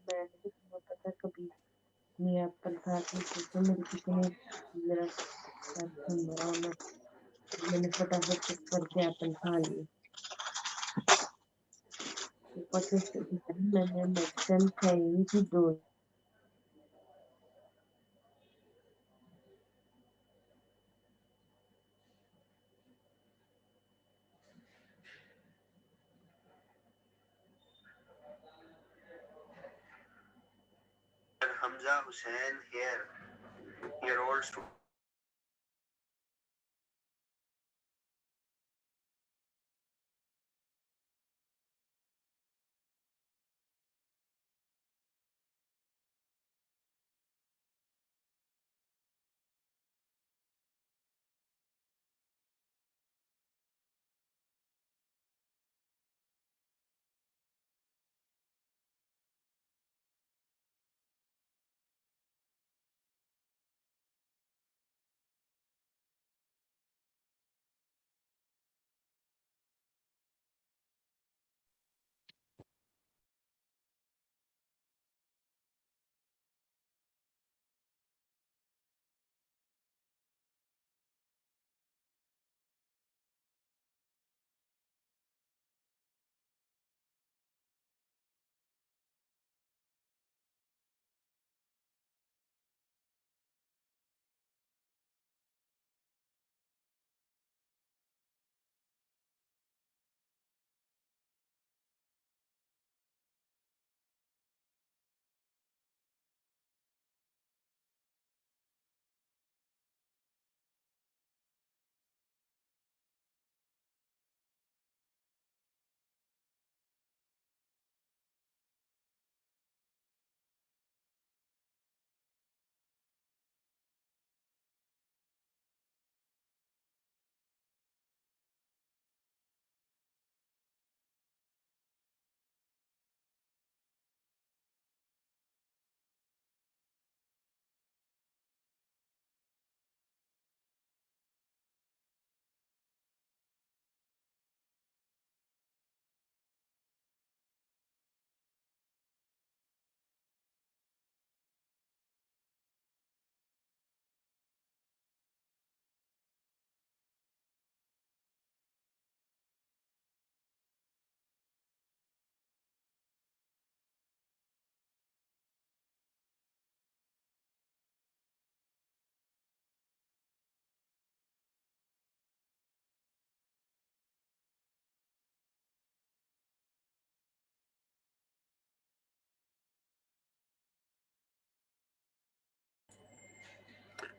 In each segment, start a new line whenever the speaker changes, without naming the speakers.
میں نے بھی سنا تھا کبھی یہ ایپل کھا کے تو میری کتنی میرا سر گھوم رہا ہونا میں نے فٹافٹ چپ کر کے ایپل کھا لیے اوپر سے میں نے میڈیسن کھائی تھی 2
Hamza Hussain here, year-old student.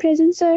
Present, sir.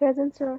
Present, sir.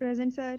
Present, sir.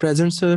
Present, sir.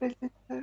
Present, sir.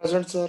Present, sir.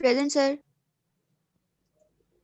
Present, sir.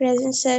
Present, sir.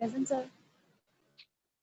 Present, sir.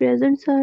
Present, sir.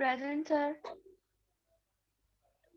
Present, sir.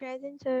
Present, sir.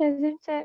Present, sir.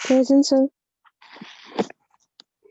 Present, sir.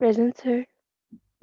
Present, sir.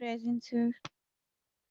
Present, sir.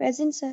Present, sir.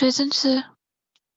Present, sir.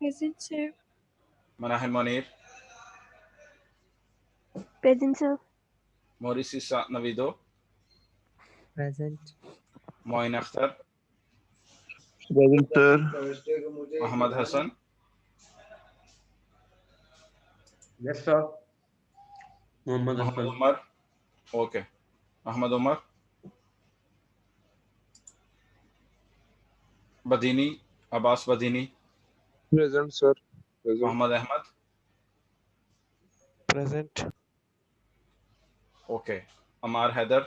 Present, sir.
Manahil Munir,
Present, sir.
موریسی نویدو,
Present.
Moin Akhtar,
present sir.
Muhammad Hassan,
Yes, sir. Muhammad
Muhammad
Hassan.
Umar, okay, Muhammad Umar, Badini, Abbas Badini,
Present, sir. Present.
Muhammad Ahmed,
Present.
Okay, Ammar Haider,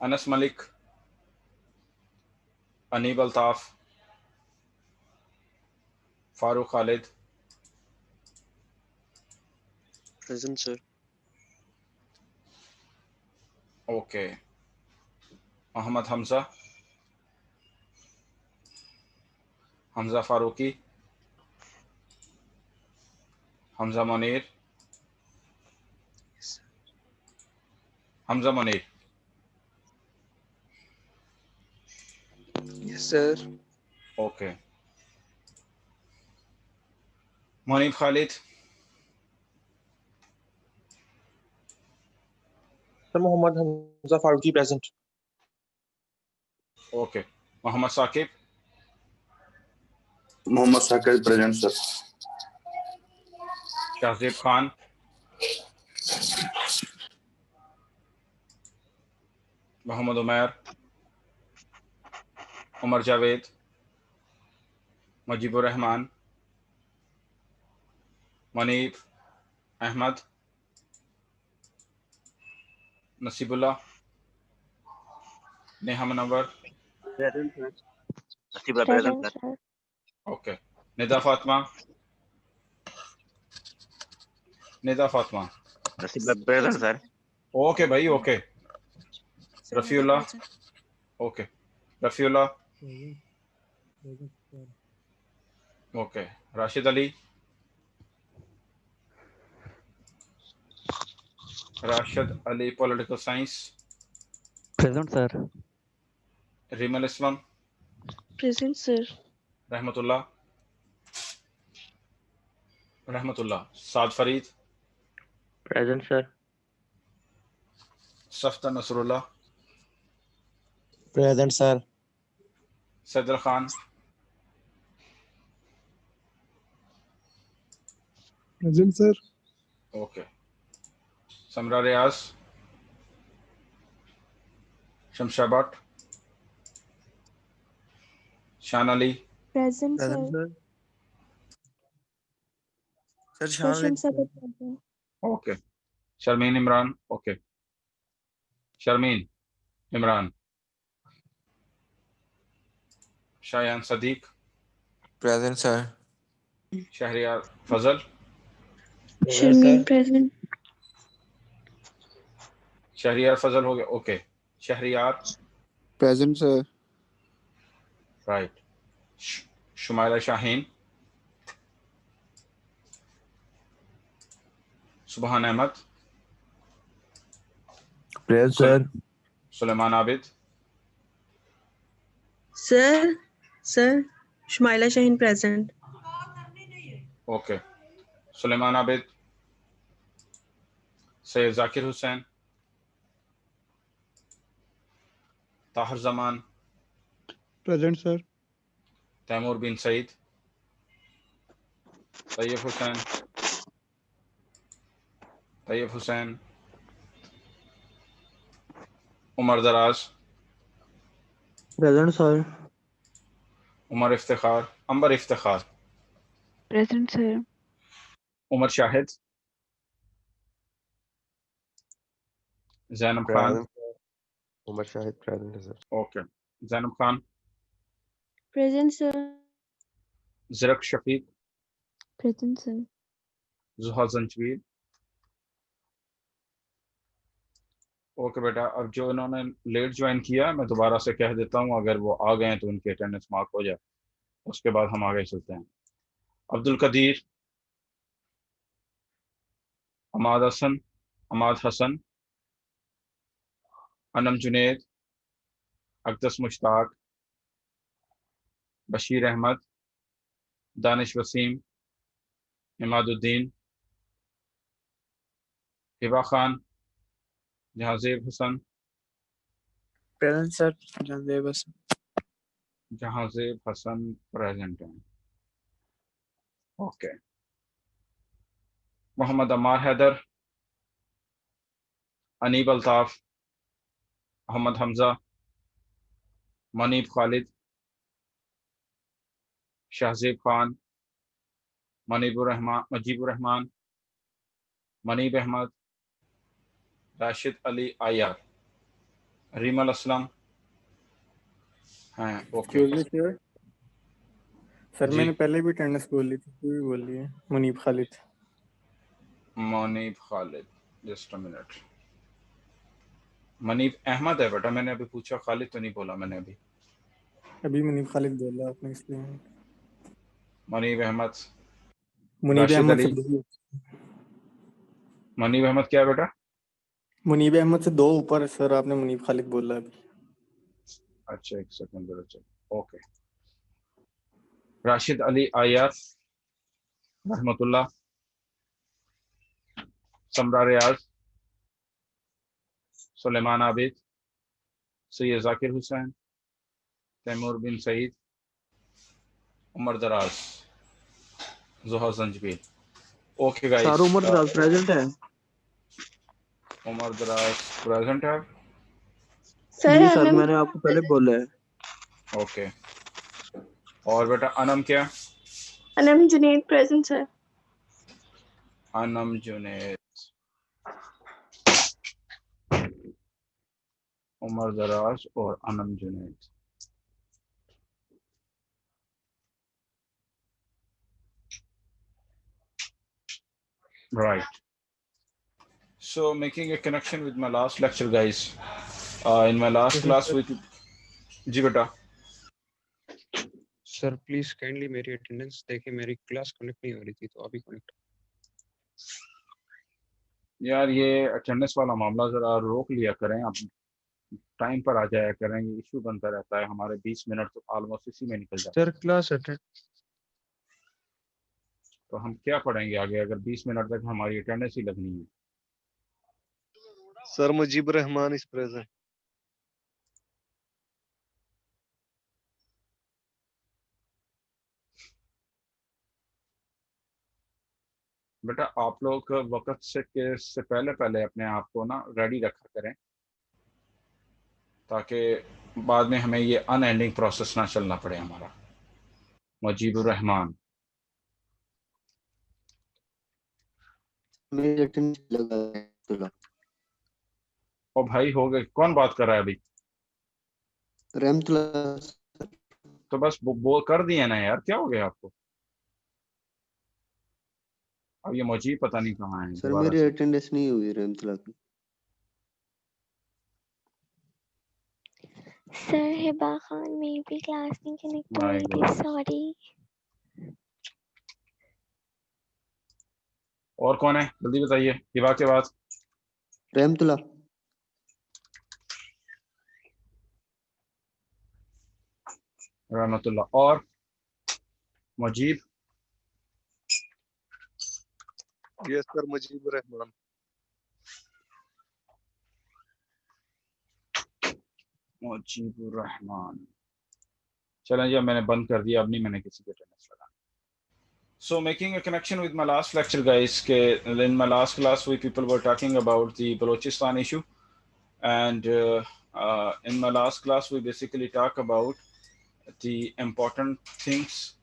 Anas Malik, Aneeb Altaf, Farooq Khalid,
Present, sir.
Okay, Muhammad Hamza, Hamza Faruqi, Hamza Munir, Hamza Munir,
Yes, sir.
Okay, Muneeb Khalid,
Sir Muhammad Hamza Faruqi, present.
Okay, Muhammad Saqib,
Mohammad Sakir, present sir.
Shahzeb Khan, Muhammad Umair, Umar Javed, Mujeeb ur Rehman, Muneeb Ahmed, Naseeb Ullah, Neha Munawar,
Present, sir.
Present, sir.
Okay, Nida Fatima, Nida Fatima,
Present, sir.
Okay بھائی, okay, Rafi Ullah, okay, Rafi Ullah, okay, Rashid Ali, Rashid Ali political science,
Present, sir.
Rimal Aslam,
Present, sir.
رحمت اللہ, سعد Farid,
Present, sir.
Safdar نصر اللہ,
Present, sir.
صدر Khan,
Present, sir.
Okay, سمرا ریاض, Shamsha Butt, Shan Ali,
Present,
Present,
sir.
sir. Sir
Question, sir. Present.
Okay, Sharmeen Imran, okay, Sharmeen Imran, Shayan Siddique,
Present, sir.
Shehryar Fazal,
Sharmeen, present.
Shehryar Fazal ہو گیا, okay, Shehryar,
Present sir.
Right, Shumaila Shaheen, Subhan Ahmed,
Present, sir.
Suleman Abid,
Sir, Shumaila Shaheen, present.
Okay, Suleman Abid, Syed Zakir Hussain, Tahir Zaman,
Present, sir.
Taimur bin Saeed, Tayyab Hussain, Umar Daraz,
Present, sir.
Umar Iftikhar, امبر Iftikhar,
Present, sir.
Umar Shahid, Zainab Khan,
Umar Shahid, present, sir.
Okay, Zainab Khan,
Present, sir.
Zarak Shafiq,
Present, sir.
زحا زنجویل, okay بیٹا. اب جو انہوں نے late join کیا میں دوبارہ سے کہہ دیتا ہوں, اگر وہ آ گئے تو ان کی اٹینڈنس مارک ہو جائے, اس کے بعد ہم آگے چلتے ہیں. عبد القدیر, عماد حسن, انم جنید, اقدس مشتاق, بشیر احمد, دانش وسیم, عماد الدین, ہبا خان, جہازیب حسن,
Present, sir. Jandev Hasan.
جہازیب حسن پریزنٹ ہیں. اوکے. محمد عمار حیدر, انیب الطاف, محمد حمزہ, منیب خالد, شہزیب خان, مجیب الرحمان, منیب احمد, راشد علی عیار, ریمل اسلم ہیں. اوکے
سر
جی.
میں نے پہلے بھی اٹینڈنس بول لی تھی, کوئی بھی بول لی ہے. منیب خالد.
منیب خالد, جسٹ اے منٹ. منیب احمد ہے بیٹا, میں نے ابھی پوچھا, خالد تو نہیں بولا میں نے ابھی.
ابھی منیب خالد بولا آپ نے, اس لیے
منیب احمد,
منیب
راشد
احمد سے
علی. منیب احمد کیا بیٹا؟
منیب احمد سے 2 اوپر ہے سر, آپ نے منیب خالد بولا ابھی.
اچھا ایک سیکنڈ ذرا چیک. اوکے. راشد علی عیار رحمت اللہ, سمرا ریاض, سلیمان عابد, سید ذاکر حسین, تیمور بن سعید, عمر دراز, زہا زنجبیل. Okay guys.
سر عمر دراز پریزنٹ ہے.
عمر دراز پریزنٹ ہے.
سر
جی سر میں نے آپ کو پہلے بولا ہے.
اوکے. اور بیٹا انم کیا؟
انم جنید پریزنٹ سر.
انم جنید, عمر دراز اور انم Junaid. Right. So making a connection with my last lecture, guys. In my last class with جی بیٹا.
سر پلیز کائنڈلی میری اٹینڈنس دیکھیں, میری کلاس کنیکٹ نہیں ہو رہی تھی تو ابھی کنیکٹ.
یار یہ اٹینڈنس والا معاملہ ذرا روک لیا کریں, آپ ٹائم پر آ جایا کریں, یہ ایشو بنتا رہتا ہے. ہمارے 20 منٹ تو آلموسٹ اسی میں نکل جاتے ہیں.
سر کلاس اٹینڈ
تو ہم کیا پڑھیں گے آگے اگر 20 منٹ تک ہماری اٹینڈنس ہی لگنی ہے.
سر مجیب الرحمان از پریزنٹ.
بیٹا آپ لوگ وقت سے پہلے اپنے آپ کو نا ریڈی رکھا کریں, تاکہ بعد میں ہمیں یہ ان اینڈنگ پروسیس نہ چلنا پڑے ہمارا. مجیب الرحمان. او بھائی ہو گئے, کون بات کر رہا ہے ابھی؟
رحمت اللہ.
تو بس وہ کر دیے نا یار, کیا ہو گیا آپ کو؟ اب یہ مجیب پتہ نہیں کہاں ہے.
سر میری اٹینڈنس نہیں ہوئی رحمت اللہ کی.
سر ہبا خان میری بھی کلاس نہیں کنیکٹ ہو رہی تھی, سوری.
اور کون ہے جلدی بتائیے ہبا کے بعد.
رحمت اللہ.
رحمت اللہ. اور مجیب.
یس سر مجیب الرحمان.
مجیب الرحمان. چلیں جی, اب میں نے بند کر دیا, اب نہیں میں نے کسی کے اٹینڈنس لگا. So making a connection with my last lecture, guys, in my last class we people were talking about the Balochistan issue, and in my last class we basically talk about the important things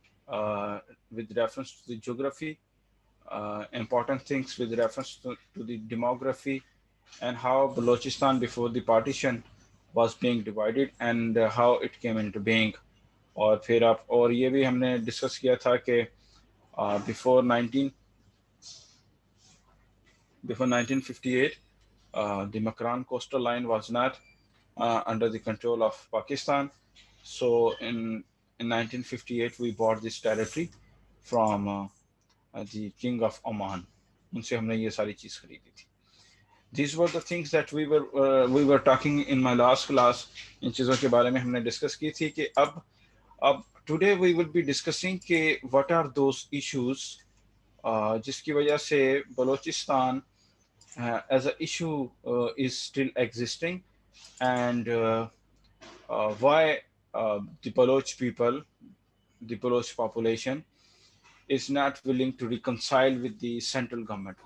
with reference to the geography, important things with reference to the demography, and how Balochistan before the partition was being divided and how it came into being. اور پھر اور یہ بھی ہم نے discuss کیا تھا کہ before 1958 the Makran coastal line was not under the control of Pakistan. So in 1958 we bought this territory from the King of Oman. ان سے ہم نے یہ ساری چیز خریدی تھی. These were the things that we were talking in my last class. ان چیزوں کے بارے میں ہم نے ڈسکس کی تھی کہ اب today we will be discussing ke what are those issues jiski wajah se Balochistan as a issue is still existing, and why the Baloch people, the Baloch population is not willing to reconcile with the central government.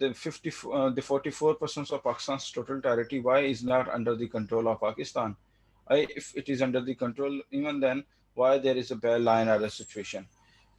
the 44% of Pakistan's total territory, why is not under the control of Pakistan? If it is under the control, even then, why there is a bad line or a situation?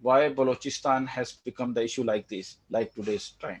why Balochistan has become the issue like this, like today's time.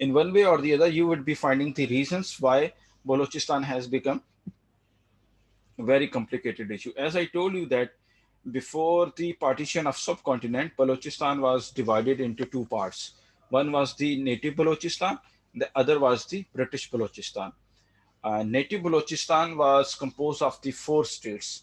In one way or the other, you would be finding the reasons why Balochistan has become a very complicated issue. As I told you that before the partition of subcontinent, Balochistan was divided into 2 parts. One was the native Balochistan, the other was the British Balochistan. Native Balochistan was composed of the 4 states,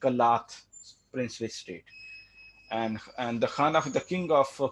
Kalat princely state. And the king of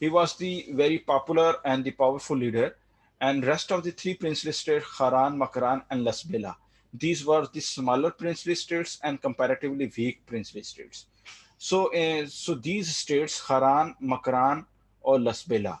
he was the very popular and the powerful leader. And rest of the 3 princely states, Kharan, Makran, and Lasbela, these were the smaller princely states and comparatively weak princely states. So these states, Kharan, Makran, or Lasbela,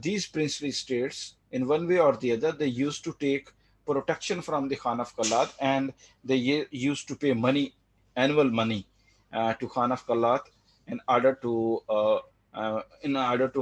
these princely states, in one way or the other, they used to take protection from the Khan of Kalat, and they used to pay money, annual money, to Khan of Kalat in order to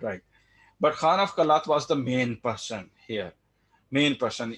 Right. But Khan of Kalat was the main person here. Main person,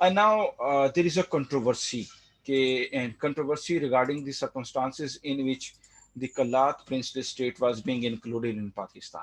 And now there is a controversy regarding the circumstances in which the Kalat princely state was being included in Pakistan.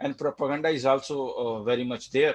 and propaganda is also very much there.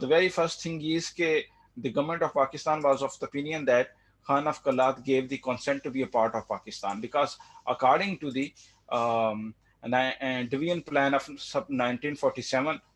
the very first thing is that the government of Pakistan was of the opinion that Khan of Kalat gave the consent to be a part of Pakistan, because according to the division plan of 1947,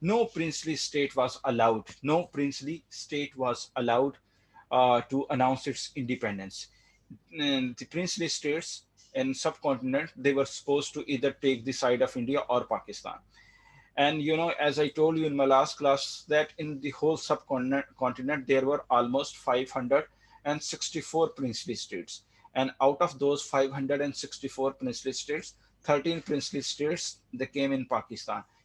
no princely state was allowed to announce its independence. The princely states in subcontinent, they were supposed to either take the side of India or Pakistan. And as I told you in my last class, that in the whole subcontinent there were almost 564 princely states, and out of those 564 princely states, 13 princely states, they came in Pakistan,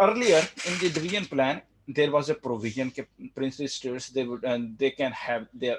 earlier in the division plan, there was a provision that princely states, they can have their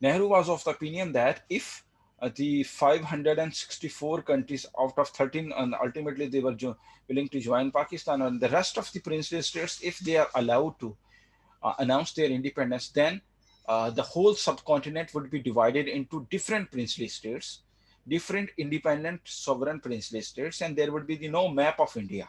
Nehru was of the opinion that if the 564 countries out of 13, and ultimately they were willing to join Pakistan, and the rest of the princely states, if they are allowed to announce their independence, then the whole subcontinent would be divided into different princely states, different independent sovereign princely states, and there would be no map of India.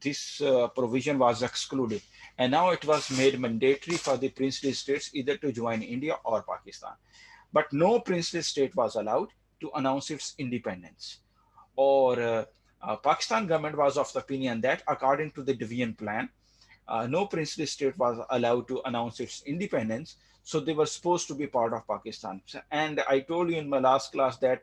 this provision was excluded, and now it was made mandatory for the princely states either to join India or Pakistan. But no princely state was allowed to announce its independence. Or Pakistan government was of the opinion that according to the division plan, no princely state was allowed to announce its independence, so they were supposed to be part of Pakistan. And I told you in my last class that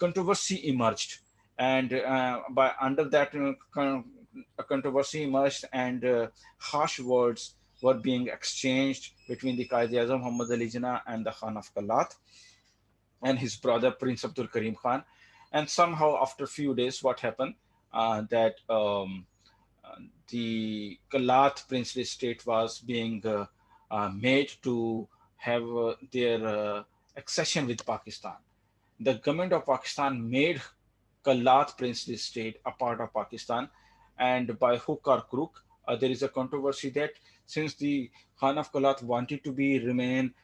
controversy emerged, and by under that controversy emerged, and harsh words were being exchanged between the Quaid-e-Azam Muhammad Ali Jinnah and the Khan of Kalat and his brother Prince Abdul Karim Khan. And somehow after a few days, what happened, that the Kalat princely state was being made to have their accession with Pakistan. The government of Pakistan made Kalat princely state a part of Pakistan, and by hook or crook, there is a controversy that since the Khan of Kalat wanted to remain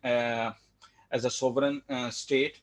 as a sovereign state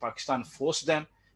Pakistan forced them,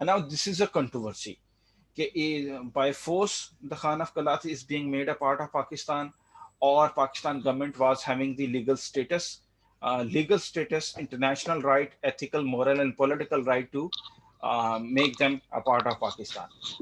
And now this is a controversy. By force, the Khan of Kalat is being made a part of Pakistan, or Pakistan government was having the legal status, international right, ethical, moral, and political right to make them a part of Pakistan.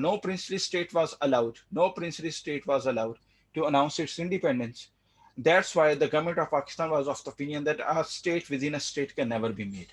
no princely state was allowed to announce its independence, that's why the government of Pakistan was of the opinion that a state within a state can never be made.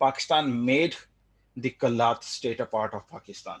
Pakistan made the Kalat state a part of Pakistan.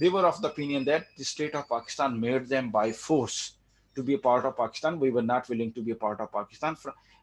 they were of the opinion that the state of Pakistan made them by force to be a part of Pakistan. We were not willing to be a part of Pakistan,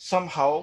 somehow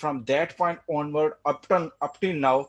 From that point onward up till now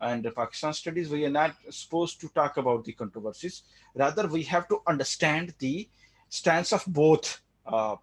and Pakistan studies, we are not supposed to talk about the controversies. Rather, we have to understand the stance of both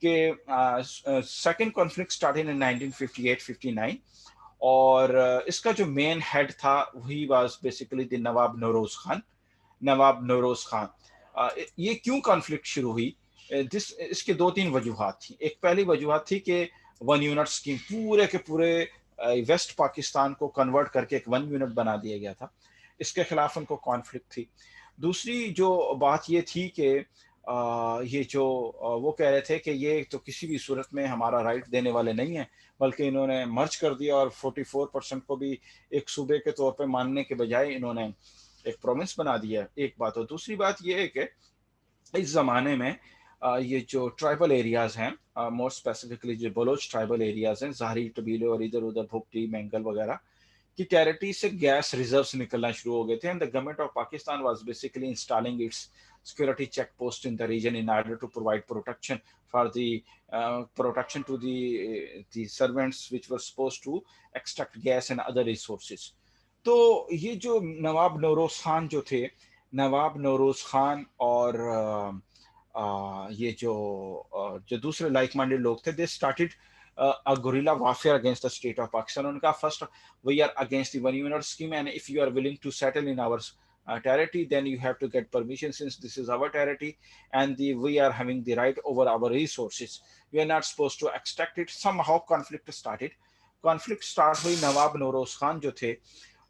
کہ second conflict started in 1958-59 اور اس کا جو مین head تھا وہی was basically the نواب نوروز خان. یہ کیوں conflict شروع ہوئی؟ اس کے 2-3 وجوہات تھیں. ایک پہلی وجوہات تھی کہ 1 یونٹ اسکیم پورے کے پورے ویسٹ پاکستان کو کنورٹ کر کے ایک 1 یونٹ بنا دیا گیا تھا. اس کے خلاف ان کو کانفلکٹ تھی. دوسری جو بات یہ تھی کہ یہ جو وہ کہہ رہے تھے کہ یہ تو کسی بھی صورت میں ہمارا رائٹ دینے والے نہیں ہیں، بلکہ انہوں نے مرج کر دیا اور 44% کو بھی ایک صوبے کے طور پہ ماننے کے بجائے انہوں نے ایک پروونس بنا دیا. ایک بات. اور دوسری بات یہ ہے کہ اس زمانے میں یہ جو ٹرائبل ایریاز ہیں، مور اسپیسیفکلی جو بلوچ ٹرائبل ایریاز ہیں، ظاہری قبیلے اور ادھر ادھر بھگٹی، مینگل وغیرہ کی ٹیریٹری سے گیس ریزروز نکلنا شروع ہو گئے تھے. And the government of Pakistan was basically installing its security check post in the region in order to provide protection for the protection to the servants which were supposed to extract gas and other resources. تو یہ جو نواب نوروز خان جو تھے، نواب نوروز خان اور یہ جو دوسرے like minded لوگ تھے، they started a guerrilla warfare against the state of Pakistan. ان کا first, we are against the 1 unit scheme and if you are willing to settle in our territory then you have to get permission since this is our territory and we are having the right over our resources. We are not supposed to extract it. Somehow conflict started. Conflict start ہوئی. نواب نوروز خان جو تھے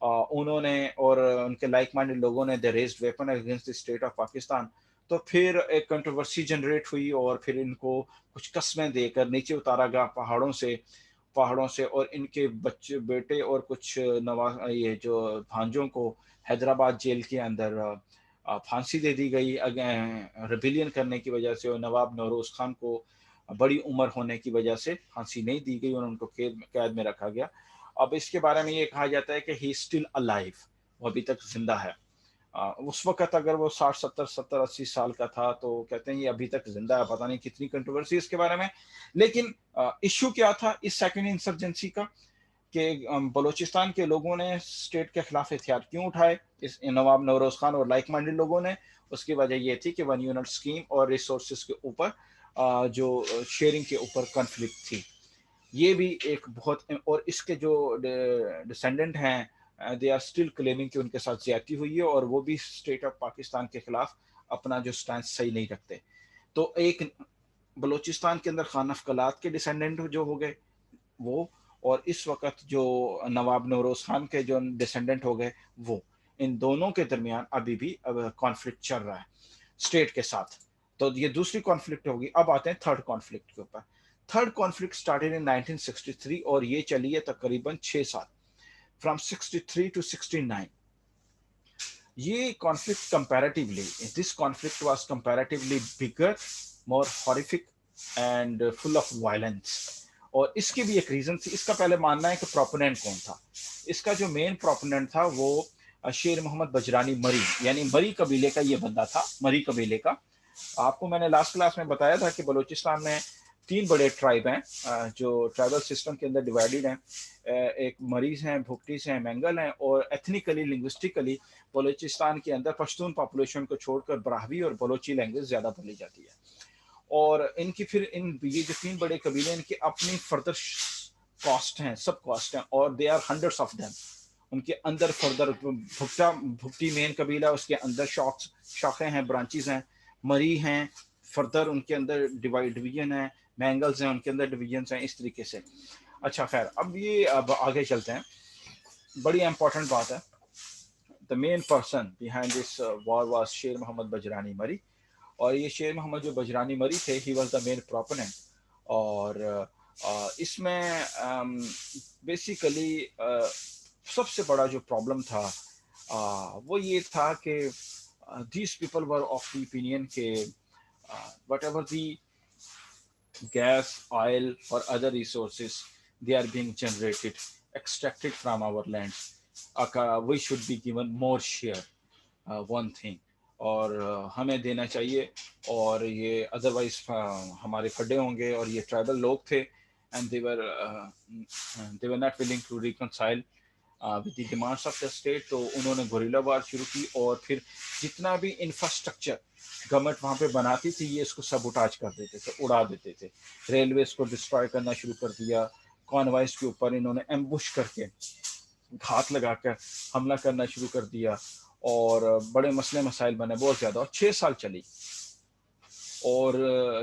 انہوں نے اور ان کے like minded لوگوں نے they raised weapon against the state of Pakistan. تو پھر ایک کنٹروورسی جنریٹ ہوئی اور پھر ان کو کچھ قسمیں دے کر نیچے اتارا گیا پہاڑوں سے اور ان کے بچے بیٹے اور کچھ یہ جو بھانجوں کو حیدرآباد جیل کے اندر پھانسی دے دی گئی ریبیلین کرنے کی وجہ سے. اور نواب نوروز خان کو بڑی عمر ہونے کی وجہ سے پھانسی نہیں دی گئی اور ان کو قید میں رکھا گیا. اب اس کے بارے میں یہ کہا جاتا ہے کہ ہی اسٹل الائیو، وہ ابھی تک زندہ ہے. اس وقت اگر وہ 60-70-80 سال کا تھا تو کہتے ہیں یہ ابھی تک زندہ ہے. پتہ نہیں کتنی کنٹروورسی اس کے بارے میں. لیکن ایشو کیا تھا اس سیکنڈ انسرجنسی کا کہ بلوچستان کے لوگوں نے اسٹیٹ کے خلاف ہتھیار کیوں اٹھائے، اس نواب نوروز خان اور لائک مائنڈیڈ لوگوں نے. اس کی وجہ یہ تھی کہ 1 یونٹ اسکیم اور ریسورسز کے اوپر جو شیئرنگ کے اوپر کنفلکٹ تھی. یہ بھی ایک بہت، اور اس کے جو ڈسینڈنٹ ہیں they are still claiming کہ ان کے ساتھ زیادتی ہوئی ہے اور وہ بھی اسٹیٹ آف پاکستان کے خلاف اپنا جو سٹینس صحیح نہیں رکھتے. تو ایک بلوچستان کے اندر خان افقلات کے ڈسینڈنٹ جو ہو گئے وہ، اور اس وقت جو نواب نوروز خان کے جو ڈسینڈنٹ ہو گئے وہ، ان دونوں کے درمیان ابھی بھی کانفلکٹ چل رہا ہے اسٹیٹ کے ساتھ. تو یہ دوسری کانفلکٹ ہوگی. اب آتے ہیں تھرڈ کانفلکٹ کے اوپر. تھرڈ کانفلکٹ اسٹارٹڈ ان 1963 اور یہ چلی ہے تقریباً 6 سال. From 63 to 69. یہ conflict comparatively, this conflict was comparatively bigger, more horrific and full of violence. اور اس کی بھی ایک ریزن تھی. اس کا پہلے ماننا ہے کہ پروپوننٹ کون تھا. اس کا جو مین پروپوننٹ تھا وہ شیر محمد بجرانی مری، یعنی مری قبیلے کا یہ بندہ تھا. مری قبیلے کا، آپ کو میں نے لاسٹ کلاس میں بتایا تھا کہ بلوچستان میں 3 بڑے ٹرائب ہیں جو ٹرائبل سسٹم کے اندر ڈیوائیڈڈ ہیں. ایک مریض ہیں، بھگٹیز ہیں، مینگل ہیں، اور ایتھنیکلی لنگوسٹکلی بلوچستان کے اندر پشتون پاپولیشن کو چھوڑ کر براہوی اور بلوچی لینگویج زیادہ بولی جاتی ہے. اور ان کی پھر یہ جو 3 بڑے قبیلے ان کی اپنی فردر کاسٹ ہیں، سب کاسٹ ہیں، اور they are hundreds of them. ان کے اندر فردر بھگٹی مین قبیلہ، اس کے اندر شاخیں ہیں، برانچز ہیں. مری ہیں، فردر ان کے اندر ڈویژن ہیں. مینگلز ہیں، ان کے اندر ڈویژنز ہیں، اس طریقے سے. اچھا خیر، اب آگے چلتے ہیں. بڑی امپورٹنٹ بات ہے. the main person behind this war was شیر محمد بجرانی مری. اور یہ شیر محمد جو بجرانی مری تھے، he was the main proponent. اور اس میں بیسیکلی سب سے بڑا جو پرابلم تھا وہ یہ تھا کہ these people were of the opinion کہ whatever the gas, oil or other resources they are being generated, extracted from our lands, we should be given more share, one thing, اور ہمیں دینا چاہیے. اور یہ ادروائز ہمارے کھڈے ہوں گے. اور یہ ٹرائبل لوگ تھے and they were not willing to reconcile with the demands of the state. تو انہوں نے گوریلا وار شروع کی اور پھر جتنا بھی انفراسٹرکچر گورنمنٹ وہاں پہ بناتی تھی یہ اس کو سبوٹاج کر دیتے تھے, اڑا دیتے تھے. ریلویز کو ڈسٹرائے کرنا شروع کر دیا, کانوائز کے اوپر انہوں نے ایمبوش کر کے گھات لگا کر حملہ کرنا شروع کر دیا, اور بڑے مسئلے مسائل بنے بہت زیادہ, اور 6 سال چلی. اور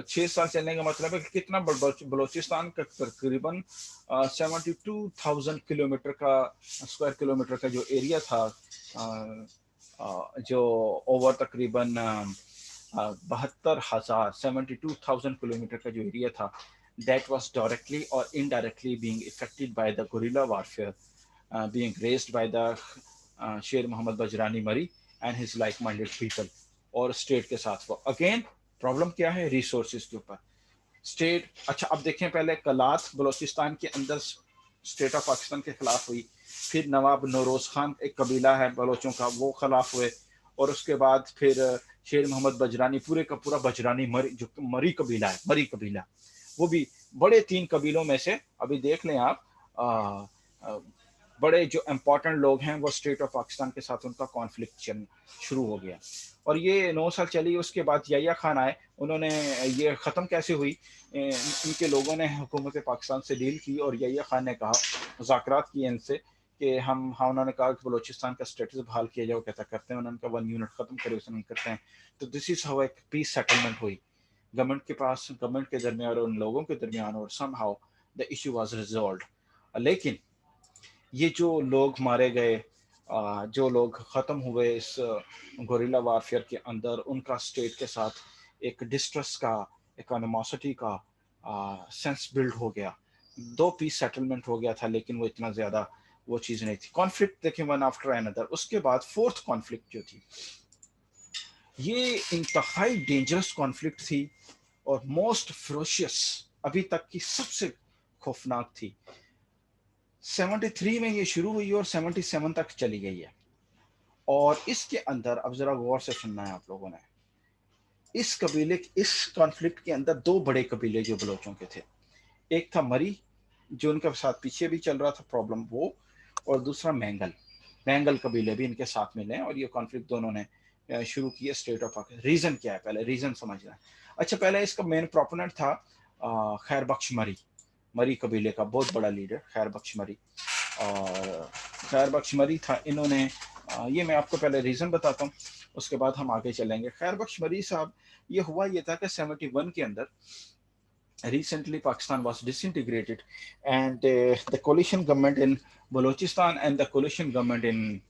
6 سال چلنے کا مطلب ہے کہ کتنا بلوچستان کا تقریباً 72,000 کلومیٹر کا اسکوائر کلومیٹر کا جو ایریا تھا, جو اوور تقریباً 72,000 کلومیٹر کا جو ایریا تھا, that was directly or indirectly being affected by the guerrilla warfare being raised by the شیر محمد بجرانی مری and his like-minded people. اور اسٹیٹ کے ساتھ وہ اگین پرابلم کیا ہے, ریسورسز کے اوپر اسٹیٹ. اچھا اب دیکھیں, پہلے کلات بلوچستان کے اندر اسٹیٹ آف پاکستان کے خلاف ہوئی, پھر نواب نوروز خان ایک قبیلہ ہے بلوچوں کا, وہ خلاف ہوئے, اور اس کے بعد پھر شیر محمد بجرانی, پورے کا پورا بجرانی مری جو مری قبیلہ ہے, مری قبیلہ, وہ بھی بڑے 3 قبیلوں میں سے. ابھی دیکھ لیں آپ, بڑے جو امپورٹنٹ لوگ ہیں وہ اسٹیٹ آف پاکستان کے ساتھ ان کا کانفلکٹ شروع ہو گیا, اور یہ 9 سال چلی. اس کے بعد یحییٰ خان آئے, انہوں نے یہ ختم کیسے ہوئی, ان کے لوگوں نے حکومت پاکستان سے ڈیل کی, اور یحییٰ خان نے کہا, مذاکرات کیے ان سے کہ انہوں نے کہا کہ بلوچستان کا اسٹیٹس بحال کیا جائے. کہتا کرتے ہیں, انہوں نے کہا 1 یونٹ ختم کرے, اسے نہیں کرتے ہیں. تو دس از ہاؤ ایک پیس سیٹلمنٹ ہوئی گورنمنٹ کے پاس, گورنمنٹ کے درمیان اور ان لوگوں کے درمیان, اور some how the issue was resolved. لیکن یہ جو لوگ مارے گئے, جو لوگ ختم ہوئے اس گوریلا وارفیئر کے اندر, ان کا اسٹیٹ کے ساتھ ایک ڈسٹرس کا, ایک انیموسٹی کا سینس بلڈ ہو گیا. 2 پیس سیٹلمنٹ ہو گیا تھا, لیکن وہ اتنا زیادہ وہ چیز نہیں تھی. کانفلکٹ دیکھیں ون آفٹر اینڈر. اس کے بعد 4th کانفلکٹ جو تھی, یہ انتہائی ڈینجرس کانفلکٹ تھی اور موسٹ فروشیس, ابھی تک کی سب سے خوفناک تھی. 73 میں یہ شروع ہوئی اور 77 تک چلی گئی ہے. اور اس کے اندر اب ذرا غور سے سننا ہے آپ لوگوں نے, اس قبیلے, اس کانفلکٹ کے اندر 2 بڑے قبیلے جو بلوچوں کے تھے, ایک تھا مری جو ان کے ساتھ پیچھے بھی چل رہا تھا پرابلم وہ, اور دوسرا مینگل. مینگل قبیلے بھی ان کے ساتھ ملے, اور یہ کانفلکٹ دونوں نے شروع کیا اسٹیٹ آف پاکستان. ریزن کیا ہے, پہلے ریزن سمجھنا ہے. اچھا, پہلے اس کا مین پروپوننٹ تھا خیر بخش مری, مری قبیلے کا بہت بڑا لیڈر خیر بخش مری. اور خیر بخش مری تھا, انہوں نے یہ میں آپ کو پہلے ریزن بتاتا ہوں, اس کے بعد ہم آگے چلیں گے. خیر بخش مری صاحب, یہ ہوا یہ تھا کہ 71 کے اندر recently Pakistan was disintegrated, and the coalition government in Balochistan and the coalition government in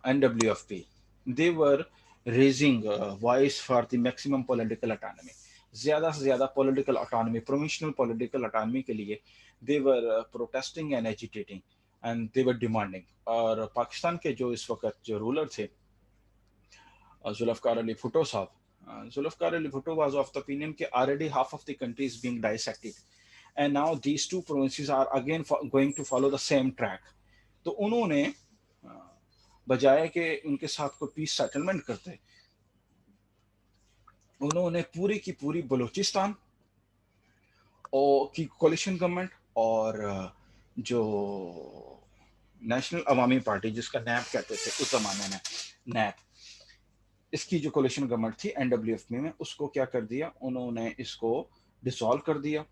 NWFP, they were raising voice for the maximum political autonomy, زیادہ سے زیادہ political autonomy, provincial political autonomy کے لیے they were protesting and agitating and they were demanding. اور پاکستان کے جو اس وقت جو رولر تھے ذوالفقار علی بھٹو صاحب, Zulfikar Ali Bhutto was of the opinion that already half of the country is being dissected, and now these 2 provinces are again going to follow the same track. تو انہوں نے بجائے کہ ان کے ساتھ کوئی پیس سیٹلمنٹ کرتے, انہوں نے پوری کی پوری بلوچستان کی کولیشن گورنمنٹ اور جو نیشنل عوامی پارٹی جس کا نیب کہتے تھے اس زمانے میں, نیب, اس کی جو کولیشن گورنمنٹ تھی NWFP میں, اس کو کیا کر دیا, انہوں نے اس کو ڈسالو کر دیا,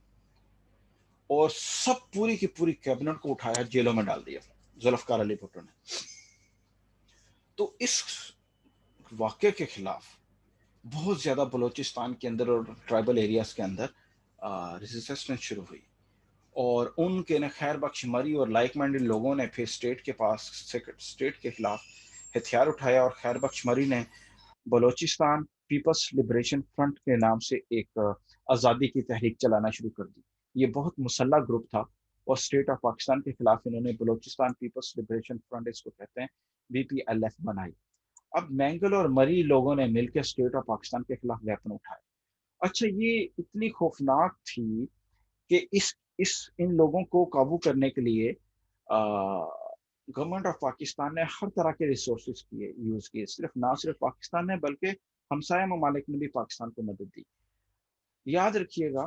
اور سب پوری کی پوری کیبنٹ کو اٹھایا, جیلوں میں ڈال دیا ذوالفقار علی بھٹو نے. تو اس واقعے کے خلاف بہت زیادہ بلوچستان کے اندر اور ٹرائبل ایریاز کے اندر ریزسٹنس شروع ہوئی, اور ان کے خیر بخش مری اور لائک مائنڈڈ لوگوں نے پھر اسٹیٹ کے پاس, اسٹیٹ کے خلاف ہتھیار اٹھایا, اور خیر بخش مری نے بلوچستان پیپلز لبریشن فرنٹ کے نام سے ایک آزادی کی تحریک چلانا شروع کر دی. یہ بہت مسلح گروپ تھا, اور اسٹیٹ آف پاکستان کے خلاف انہوں نے بلوچستان پیپلز لبریشن فرنٹ, اس کو کہتے ہیں BPLF, بنائی. اب مینگل اور مری لوگوں نے مل کے اسٹیٹ آف پاکستان کے خلاف ویپن اٹھائے. اچھا, یہ اتنی خوفناک تھی کہ ان لوگوں کو قابو کرنے کے لیے گورنمنٹ آف پاکستان نے ہر طرح کے ریسورسز یوز کیے, نہ صرف پاکستان نے بلکہ ہمسایہ ممالک نے بھی پاکستان کو مدد دی. یاد رکھیے گا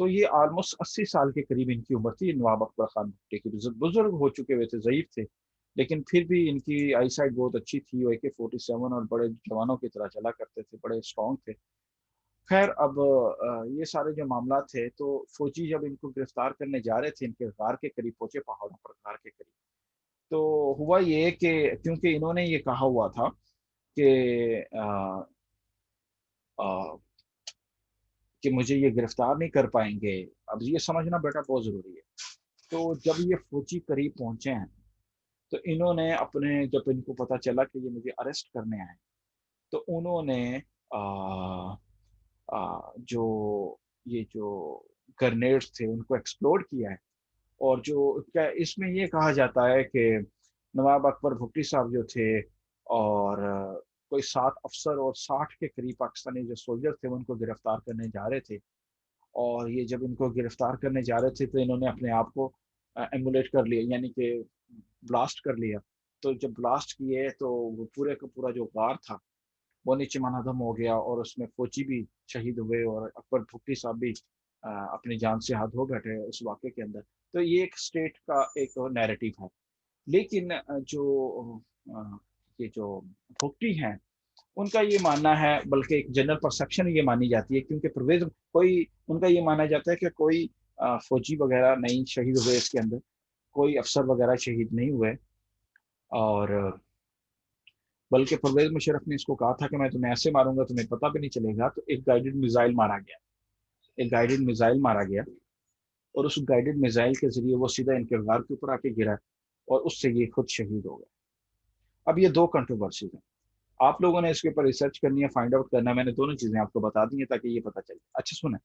تو یہ آلموسٹ 80 سال کے قریب ان کی عمر تھی. نواب اکبر خان بھٹی کی بزرگ ہو چکے ہوئے تھے, ضعیف تھے, لیکن پھر بھی ان کی آئی سائٹ بہت اچھی تھی. وہ AK-47 اور بڑے جوانوں کی طرح چلا کرتے تھے, بڑے اسٹرانگ تھے. خیر اب یہ سارے جو معاملات تھے, تو فوجی جب ان کو گرفتار کرنے جا رہے تھے, ان کے غار کے قریب پہنچے, پہاڑوں پر غار کے قریب, تو ہوا یہ کہ کیونکہ انہوں نے یہ کہا ہوا تھا کہ مجھے یہ گرفتار نہیں کر پائیں گے. اب یہ سمجھنا بیٹا بہت ضروری ہے. تو جب یہ فوجی قریب پہنچے ہیں, تو انہوں نے اپنے, جب ان کو پتا چلا کہ یہ مجھے اریسٹ کرنے آئے, تو انہوں نے جو گرنیڈز تھے ان کو ایکسپلوڈ کیا ہے. اور جو اس میں یہ کہا جاتا ہے کہ نواب اکبر بھٹی صاحب جو تھے اور کوئی 7 افسر اور 60 کے قریب پاکستانی جو سولجر تھے ان کو گرفتار کرنے جا رہے تھے. اور یہ جب ان کو گرفتار کرنے جا رہے تھے تو انہوں نے اپنے آپ کو ایمولیٹ کر لیا, یعنی کہ بلاسٹ کر لیا. تو جب بلاسٹ کیے تو وہ پورے کا پورا جو غار تھا وہ نیچے منہدم ہو گیا, اور اس میں فوجی بھی شہید ہوئے, اور اکبر بھٹی صاحب بھی اپنی جان سے ہاتھ دھو بیٹھے اس واقعے کے اندر. تو یہ ایک اسٹیٹ کا ایک نیریٹو ہے. لیکن یہ جو بھٹی ہیں ان کا یہ ماننا ہے, بلکہ ایک جنرل پرسیپشن یہ مانی جاتی ہے, کیونکہ پرویز ان کا یہ مانا جاتا ہے کہ کوئی فوجی وغیرہ نہیں شہید ہوئے, اس کے اندر کوئی افسر وغیرہ شہید نہیں ہوئے, اور بلکہ پرویز مشرف نے اس کو کہا تھا کہ میں تمہیں ایسے ماروں گا تمہیں پتہ بھی نہیں چلے گا. تو ایک گائیڈڈ میزائل مارا گیا, اور اس گائیڈڈ میزائل کے ذریعے وہ سیدھا ان کے غار کے اوپر آ کے گرا, اور اس سے یہ خود شہید ہو گئے. اب یہ 2 کنٹروورسیز ہیں, آپ لوگوں نے اس کے اوپر ریسرچ کرنی ہے, فائنڈ آؤٹ کرنا ہے. میں نے دونوں چیزیں آپ کو بتا دی ہیں تاکہ یہ پتہ چلے. اچھا سنیں,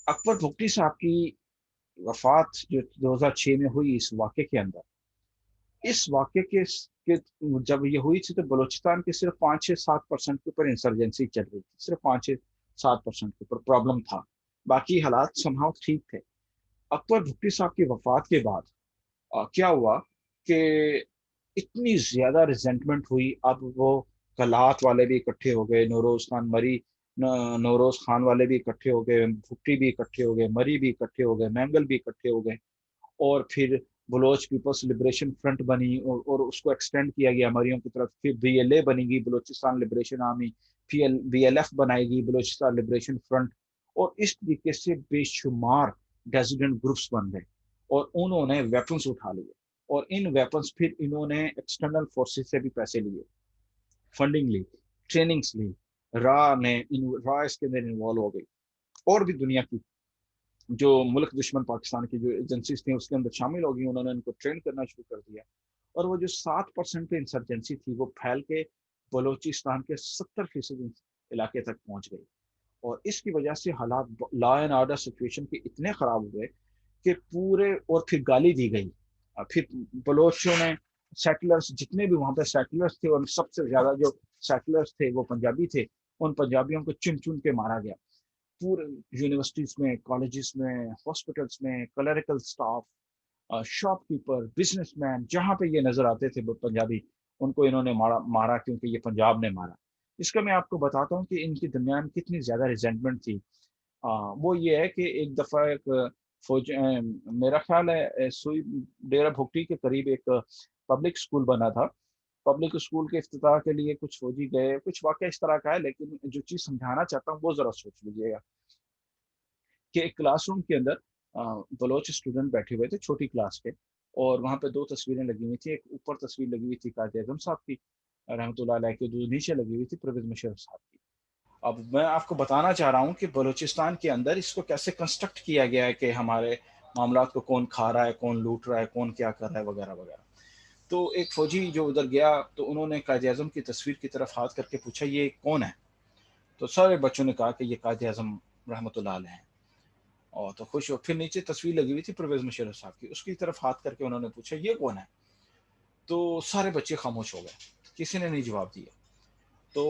اکبر بھٹی صاحب کی وفات جو 2006 میں ہوئی اس واقعے کے اندر, اس واقعے کے جب یہ ہوئی تھی تو بلوچستان کے صرف 5-7% کے اوپر انسرجنسی چل رہی تھی, صرف 5-7% کے اوپر پرابلم تھا, باقی حالات سمہاؤ ٹھیک تھے. اکبر بھٹی صاحب کی وفات کے بعد کیا ہوا کہ اتنی زیادہ ریزنٹمنٹ ہوئی. اب وہ کلات والے بھی اکٹھے ہو گئے, نوروز خان والے بھی اکٹھے ہو گئے, بھٹی بھی اکٹھے ہو گئے, مری بھی اکٹھے ہو گئے, مینگل بھی اکٹھے ہو گئے, اور پھر بلوچ پیپلز لبریشن فرنٹ بنی, اور اس کو ایکسٹینڈ کیا گیا مریوں کی طرف. پھر BLA بنے گی, بلوچستان لبریشن آرمی, BLF بنائے گی, بلوچستان لبریشن فرنٹ, اور اس طریقے سے بے شمار ڈیزیڈنٹ گروپس بن گئے, اور انہوں نے ویپنس اٹھا لیے, اور ان ویپنس پھر انہوں نے ایکسٹرنل فورسز سے بھی پیسے لیے, فنڈنگ لی, ٹریننگز لی. را اس کے اندر انوالو ہو گئی, اور بھی دنیا کی جو ملک دشمن پاکستان کی جو ایجنسیز تھیں اس کے اندر شامل ہو گئی. انہوں نے ان کو ٹرین کرنا شروع کر دیا, اور وہ جو 7% پہ انسرجنسی تھی وہ پھیل کے بلوچستان کے 70% علاقے تک پہنچ گئی. اور اس کی وجہ سے حالات لا اینڈ آرڈر سچویشن کے اتنے خراب ہوئے کہ پورے, اور پھر گالی دی گئی. پھر بلوچوں نے سیٹلرز, جتنے بھی وہاں پہ سیٹلرز تھے, اور سب سے زیادہ جو سیٹلرز تھے وہ پنجابی تھے, ان پنجابیوں کو چن چن کے مارا گیا. پورے یونیورسٹیز میں, کالجز میں, ہاسپٹلس میں, clerical staff, shop keeper, business man, جہاں پہ یہ نظر آتے تھے پنجابی, ان کو انہوں نے مارا کیونکہ یہ پنجاب نے مارا. اس کا میں آپ کو بتاتا ہوں کہ ان کے درمیان کتنی زیادہ ریزنٹمنٹ تھی. وہ یہ ہے کہ ایک دفعہ ایک فوج, میرا خیال ہے سوئی ڈیرہ بھگٹی کے قریب ایک پبلک اسکول بنا تھا. پبلک اسکول کے افتتاح کے لیے کچھ فوجی گئے, کچھ واقعہ اس طرح کا ہے, لیکن جو چیز سمجھانا چاہتا ہوں وہ ذرا سوچ لیجیے گا کہ ایک کلاس روم کے اندر بلوچ اسٹوڈنٹ بیٹھے ہوئے تھے چھوٹی کلاس کے, اور وہاں پہ 2 تصویریں لگی ہوئی تھیں. ایک اوپر تصویر لگی ہوئی تھی قائد اعظم صاحب کی رحمۃ اللہ علیہ کی, جو نیچے لگی ہوئی تھی پرویز مشرف صاحب کی. اب میں آپ کو بتانا چاہ رہا ہوں کہ بلوچستان کے اندر اس کو کیسے کنسٹرکٹ کیا گیا ہے کہ ہمارے معاملات کو کون کھا رہا ہے, کون لوٹ رہا ہے, کون کیا کر رہا ہے, وغیرہ وغیرہ. تو ایک فوجی جو ادھر گیا تو انہوں نے قائد اعظم کی تصویر کی طرف ہاتھ کر کے پوچھا یہ کون ہے, تو سارے بچوں نے کہا کہ یہ قائد اعظم رحمۃ اللہ علیہ ہیں, اور تو خوش ہو. پھر نیچے تصویر لگی ہوئی تھی پرویز مشرف صاحب کی, اس کی طرف ہاتھ کر کے انہوں نے پوچھا یہ کون ہے, تو سارے بچے خاموش ہو گئے, کسی نے نہیں جواب دیا. تو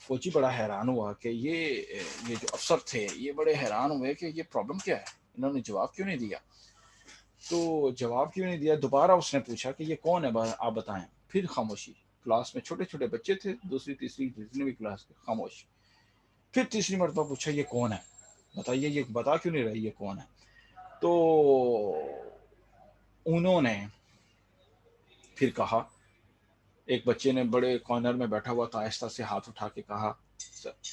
فوجی بڑا حیران ہوا کہ یہ جو افسر تھے یہ بڑے حیران ہوئے کہ یہ پرابلم کیا ہے, انہوں نے جواب کیوں نہیں دیا. تو جواب کیوں نہیں دیا, دوبارہ اس نے پوچھا کہ یہ کون ہے آپ بتائیں. پھر خاموشی. کلاس میں چھوٹے چھوٹے بچے تھے, دوسری تیسری جتنی بھی کلاس کے, خاموش. پھر تیسری مرتبہ پوچھا یہ کون ہے, بتائیے یہ بتا کیوں نہیں رہی یہ کون ہے. تو انہوں نے پھر کہا, ایک بچے نے بڑے کارنر میں بیٹھا ہوا تھا, آہستہ سے ہاتھ اٹھا کے کہا